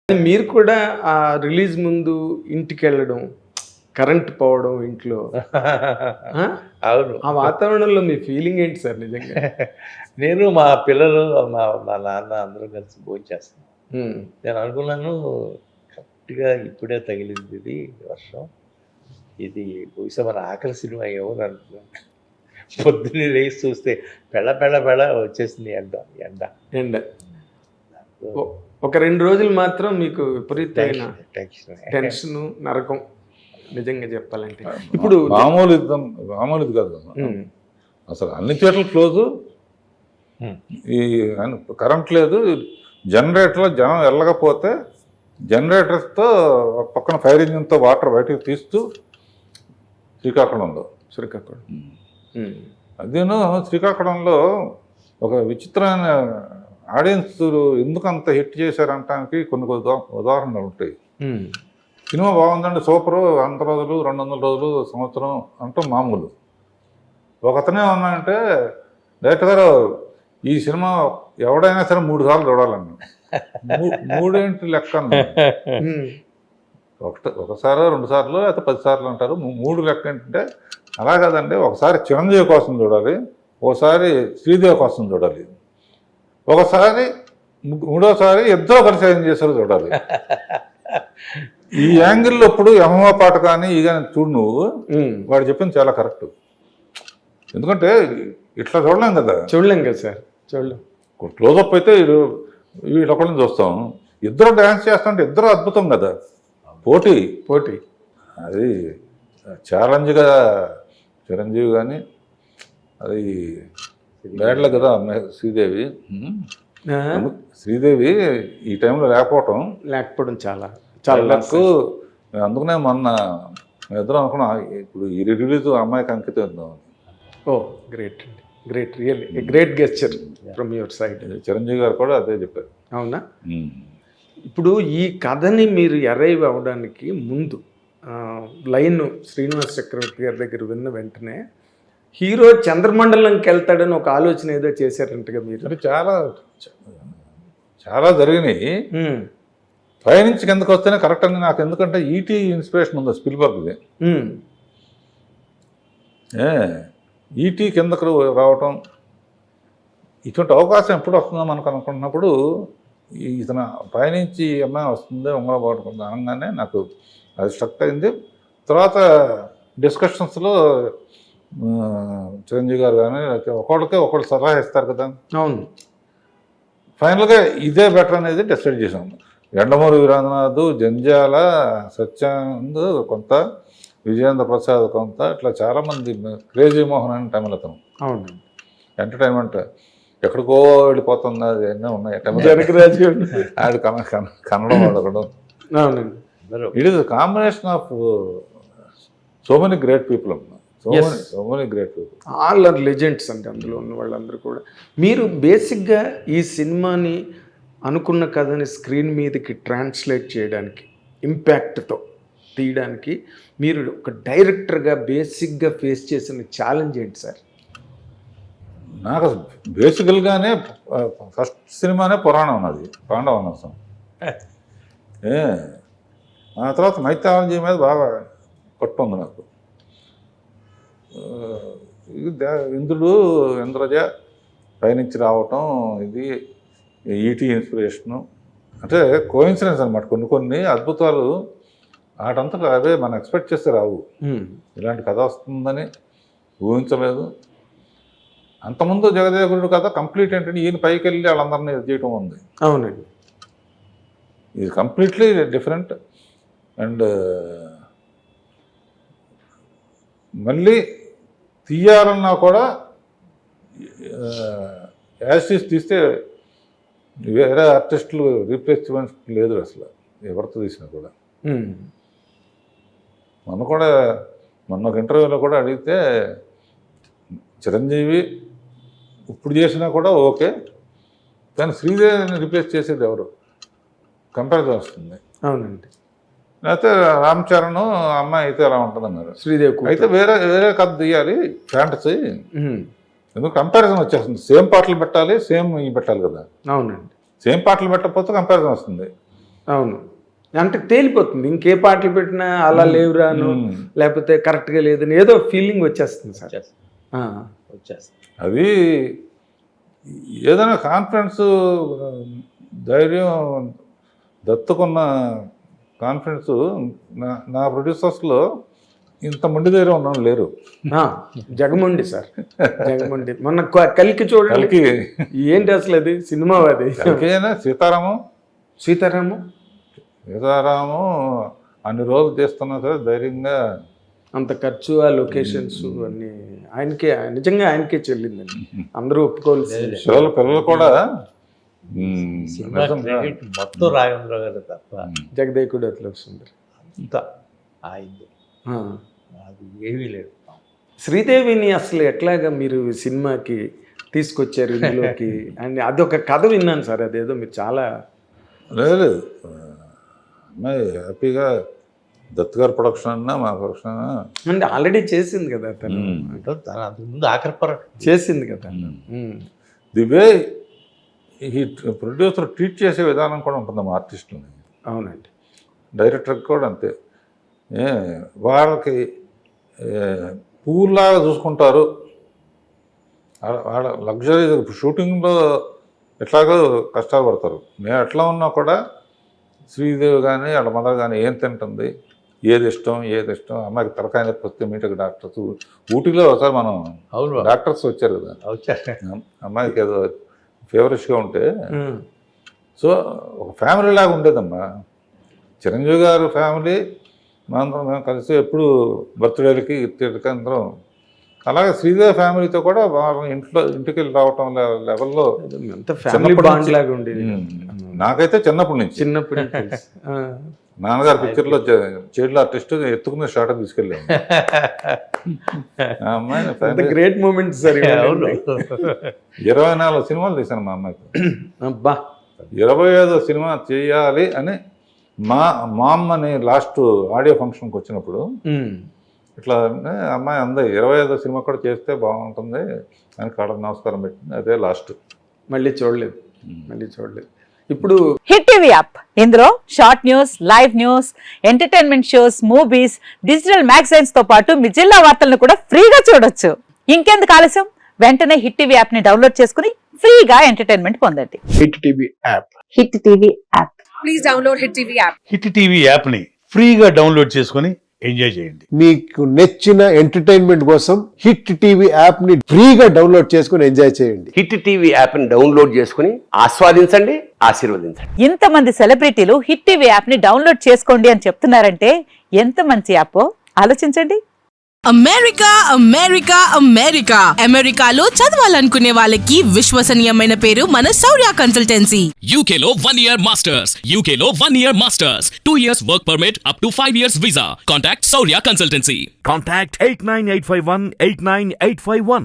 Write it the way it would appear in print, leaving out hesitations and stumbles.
మీరు కూడా ఆ రిలీజ్ ముందు ఇంటికి వెళ్ళడం, కరెంట్ పోవడం ఇంట్లో, అవును. ఆ వాతావరణంలో మీ ఫీలింగ్ ఏంటి సార్ నిజంగా? నేను మా పిల్లలు మా మా నాన్న అందరం కలిసి భోంచేస్తాం. హ్మ్. నేను అనుకున్నాను కరెక్ట్గా ఇప్పుడే తగిలింది ఇది వర్షం, ఇది బహుశా మన ఆఖరి సినిమా ఎవరు అనుకున్నాను. పొద్దున్నే లేచి చూస్తే పెళ్ళ పెళ్ళ పెళ్ళ వచ్చేసింది ఎండ ఎండ ఎండ్ ఒక 2 రోజులు మాత్రం మీకు విపరీతమైన టెన్షన్, నరకం నిజంగా చెప్పాలంటే. ఇప్పుడు మామూలు యుద్ధం, మామూలు ఇది కాదు అసలు. అన్ని థియేటర్లు క్లోజు, ఈ కరెంట్ లేదు, జనరేటర్లో జనం వెళ్ళకపోతే జనరేటర్తో పక్కన ఫైర్ ఇంజిన్తో వాటర్ బయటకు తీస్తూ శ్రీకాకుళంలో అదేను శ్రీకాకుళంలో ఒక విచిత్రమైన ఆడియన్స్ ఎందుకు అంత హిట్ చేశారంటానికి కొన్ని ఉదాహరణలు ఉంటాయి. సినిమా బాగుందండి, సూపరు, 100 రోజులు 200 రోజులు సంవత్సరం అంటూ మామూలు. ఒకతనే ఉన్నాయంటే డైరెక్టర్ గారు ఈ సినిమా ఎవడైనా సరే 3 సార్లు చూడాలన్నా. 3 ఏంటి లెక్క అన్నా. ఒకసారి 2 సార్లు లేకపోతే 10 సార్లు అంటారు, 3 లెక్క ఏంటంటే అలా కాదండి. ఒకసారి చిరంజీవి కోసం చూడాలి, ఒకసారి శ్రీదేవి కోసం చూడాలి, ఒకసారి మూడోసారి ఇద్దరు కలిసి ఏం చేశారో చూడాలి. ఈ యాంగిల్లో ఇప్పుడు యమహా పాట కానీ ఈ కానీ చూడు నువ్వు, వాడు చెప్పింది చాలా కరెక్ట్. ఎందుకంటే ఇట్లా చూడలేం కదా సార్, చూడలేం. క్లోజప్ అయితే వీళ్ళొక్కడిని చూస్తాం, ఇద్దరు డ్యాన్స్ చేస్తుంటే ఇద్దరు అద్భుతం కదా. పోటీ అది ఛాలెంజ్గా చిరంజీవి కానీ, అది బ్యాడ్ల కదా శ్రీదేవి ఈ టైంలో లేకపోవటం చాలా లక్కు. అందుకనే మొన్న ఇద్దరం అనుకున్నా ఇప్పుడు ఈ రిలీజ్ అమ్మాయికి అంకితం ఇద్దాం. ఓ గ్రేట్ అండి, great, really great gesture from your side. Chiranjeevi గారు కూడా అదే చెప్పారు. అవునా? ఇప్పుడు ఈ కథని మీరు అరైవ్ అవ్వడానికి ముందు లైన్ శ్రీనివాస్ చక్రవర్తి గారి దగ్గర విన్న వెంటనే హీరో చంద్రమండలంకి వెళ్తాడని ఒక ఆలోచన ఏదో చేశారంటగా మీరు? అంటే చాలా జరిగినాయి. పైనుంచి కిందకు వస్తేనే కరెక్ట్ అని నాకు, ఎందుకంటే ఈటీ ఇన్స్పిరేషన్ ఉంది స్పిల్బర్గ్ది. ఈటీ కిందకు రావటం, ఇటువంటి అవకాశం ఎప్పుడు వస్తుందో మనకు అనుకుంటున్నప్పుడు ఇతను పైనుంచి అమ్మాయి వస్తుంది ఉంగరం పట్టుకుంది అనగానే నాకు అది స్ట్రక్ అయింది. తర్వాత డిస్కషన్స్లో చిరంజీవి గారు కానీ ఒకళ్ళు సలహా ఇస్తారు కదా. అవును. ఫైనల్గా ఇదే బెటర్ అనేది డిసైడ్ చేసాము. ఎండమూరి వీరేంద్రనాథ్, జంజాల సత్యానంద్ కొంత, విజయేంద్ర ప్రసాద్ కొంత, ఇట్లా చాలామంది, క్రేజీ మోహన్ అని తమిళ అతను. అవును. ఎంటర్టైన్మెంట్ ఎక్కడికో వెళ్ళిపోతుంది, అది ఎన్నో ఉన్నాయి. అది కన్నడం వాడకడం. It is combination of so many great people అమ్మా, so many great people, all are legends అంటే అందులో ఉన్న వాళ్ళందరూ కూడా. మీరు బేసిక్గా ఈ సినిమాని అనుకున్న కథని స్క్రీన్ మీదకి ట్రాన్స్లేట్ చేయడానికి, ఇంపాక్ట్తో తీయడానికి మీరు ఒక డైరెక్టర్గా బేసిక్గా ఫేస్ చేసిన ఛాలెంజ్ ఏంటి సార్? నాకు బేసికల్గానే ఫస్ట్ సినిమానే పురాణం ఉన్నది, పాండవనసం. ఆ తర్వాత మైథాలజీ మీద బాగా పట్టు ఉంది నాకు. ఇంద్రుడు, ఇంద్రజ పైనుంచి రావటం, ఇది ఈటీ ఇన్స్పిరేషను, అంటే కోయిన్సిడెన్స్ అనమాట. కొన్ని అద్భుతాలు వాటంతటా అవే మనం ఎక్స్పెక్ట్ చేస్తే రావు. ఇలాంటి కథ వస్తుందని ఊహించలేదు. అంతకుముందు జగదేగుడు కథ కంప్లీట్ ఏంటంటే ఈయన పైకి వెళ్ళి వాళ్ళందరినీ చేయటం ఉంది. అవునండి. ఇది కంప్లీట్లీ డిఫరెంట్. అండ్ మళ్ళీ తీయాలన్నా కూడా యాసిస్ తీస్తే వేరే ఆర్టిస్టులు రీప్లేస్మెంట్ లేదు అసలు, ఎవరితో తీసినా కూడా. మొన్న ఒక ఇంటర్వ్యూలో కూడా అడిగితే చిరంజీవి ఇప్పుడు చేసినా కూడా ఓకే, కానీ శ్రీదేవిని రిప్లేస్ చేసేది ఎవరు, కంపారిజన్ వస్తుంది. అవునండి. లేకపోతే రామ్ చరణ్ అమ్మాయి అయితే ఎలా ఉంటుంది అన్నారు, శ్రీదేవి అయితే వేరే కథ తీయాలి ఫ్యాంటసీ. ఎందుకు కంపారిజన్ వచ్చేస్తుంది, సేమ్ పాటలు పెట్టాలి, సేమ్ పెట్టాలి కదా. అవునండి. సేమ్ పాటలు పెట్టకపోతే కంపారిజన్ వస్తుంది. అవును, అంటే తేలిపోతుంది. ఇంకే పాటలు పెట్టినా అలా లేవురాను, లేకపోతే కరెక్ట్గా లేదని ఏదో ఫీలింగ్ వచ్చేస్తుంది సార్. వచ్చేస్తుంది. అది ఏదైనా కాన్ఫిడెన్స్, ధైర్యం, దత్తుకున్న కాన్ఫిడెన్స్ నా ప్రొడ్యూసర్స్లో ఇంత మొండి ధైర్యం ఉన్నాను లేరు. జగముండి సార్, జగముండి. మొన్న కలికి చూడండి, ఏంటి అసలు అది సినిమా అది. కలికినా సీతారాము అన్ని రోజులు చేస్తున్నా సరే ధైర్యంగా, అంత ఖర్చు, ఆ లొకేషన్స్ అన్నీ ఆయనకే, నిజంగా ఆయనకే చెల్లిందండి. అందరూ ఒప్పుకోవాల్సింది. పిల్లలు కూడా సినిమా క్రెడిట్ మొత్తం రాఘవేంద్రరావు గారు తప్ప జగదేకుడు అట్లా వస్తుంది అంతా అయింది, అది ఏమీ లేదు. శ్రీదేవిని అసలు ఎట్లాగా మీరు సినిమాకి తీసుకొచ్చారు ఇందులోకి అండ్ అదొక కథ విన్నాను సార్, అదేదో మీరు చాలా లేదు అమ్మాయి హ్యాపీగా దత్ గారి ప్రొడక్షన్ అన్నా మా ప్రొడక్షన్ అన్నా అంటే ఆల్రెడీ చేసింది కదా తను, తను అంతకు ముందు ఆఖరి చేసింది కదా. ది వే ఈ ప్రొడ్యూసర్ ట్రీట్ చేసే విధానం కూడా ఉంటుంది మా ఆర్టిస్టులని. అవునండి, డైరెక్టర్కి కూడా అంతే. వాళ్ళకి పువ్వులాగా చూసుకుంటారు. వాళ్ళ లగ్జరీ షూటింగ్లో ఎట్లాగో కష్టాలు పడతారు. మేము ఎట్లా ఉన్నా కూడా శ్రీదేవి కానీ వాళ్ళ మదర్ కానీ ఏం తింటుంది, ఏది ఇష్టం అమ్మాయికి తలకాయ నొప్పి వస్తే మీటకి డాక్టర్స్. ఊటీలో ఒకసారి మనం డాక్టర్స్ వచ్చారు కదా, అమ్మాయికి ఏదో ఫేవరెట్గా ఉంటే, సో ఒక ఫ్యామిలీ లాగా ఉండేదమ్మా. చిరంజీవి గారు ఫ్యామిలీ మేము కలిసి ఎప్పుడు బర్త్డేలకి ఇద్దరికి అందరం. అలాగే శ్రీదేవి ఫ్యామిలీతో కూడా ఇంటికి వెళ్ళి రావటం లెవెల్లో నాకైతే చిన్నప్పటి నుంచి నాన్నగారు పిక్చర్లో చైల్డ్ ఆర్టిస్ట్ ఎత్తుకున్న షార్ట్ తీసుకెళ్ళాను. ఆ అమ్మాయి గ్రేట్ మూమెంట్ సార్. 24 సినిమాలు తీశాను మా అమ్మాయికి. 25వ సినిమా చేయాలి అని మా అమ్మని లాస్ట్ ఆడియో ఫంక్షన్కి వచ్చినప్పుడు ఇట్లా అమ్మాయి అంది 25వ సినిమా కూడా చేస్తే బాగుంటుంది అని కాళ్ళకి నమస్కారం పెట్టింది. అదే లాస్ట్. మళ్ళీ చూడలేదు. ఇప్పుడు హిట్ టీవీ యాప్, ఇందులో short news, live news, entertainment shows, movies, digital magazines తో పాటు మీ జిల్లా వార్తలను కూడా ఫ్రీగా చూడొచ్చు. ఇంకెందుకు ఆలస్యం, వెంటనే హిట్ టీవీ యాప్ ని డౌన్లోడ్ చేసుకుని ఫ్రీగా ఎంటర్టైన్మెంట్ పొందండి. Hit TV app. Hit TV app. Please download hit TV app. Hit TV app ని ఫ్రీగా డౌన్లోడ్ చేసుకొని ఎంజాయ్ చేయండి. మీకు నచ్చిన ఎంటర్టైన్మెంట్ కోసం హిట్ టీవీ యాప్ ని ఫ్రీగా డౌన్లోడ్ చేసుకుని ఎంజాయ్ చేయండి. హిట్ టీవీ యాప్ ని డౌన్లోడ్ చేసుకుని ఆస్వాదించండి, ఆశీర్వదించండి. ఇంతమంది సెలబ్రిటీలు హిట్ టీవీ యాప్ ని డౌన్లోడ్ చేసుకోండి అని చెప్తున్నారంటే ఎంత మంచి యాప్ ఆలోచించండి. అమెరికాలో చదవాలనుకునే వాళ్ళకి విశ్వసనీయమైన పేరు మన శౌర్య కన్సల్టెన్సీ. UK లో 1 year masters, UK లో 1 year masters, 2 years work permit up to 5 years visa. Contact Saurya Consultancy. Contact 89851 89851.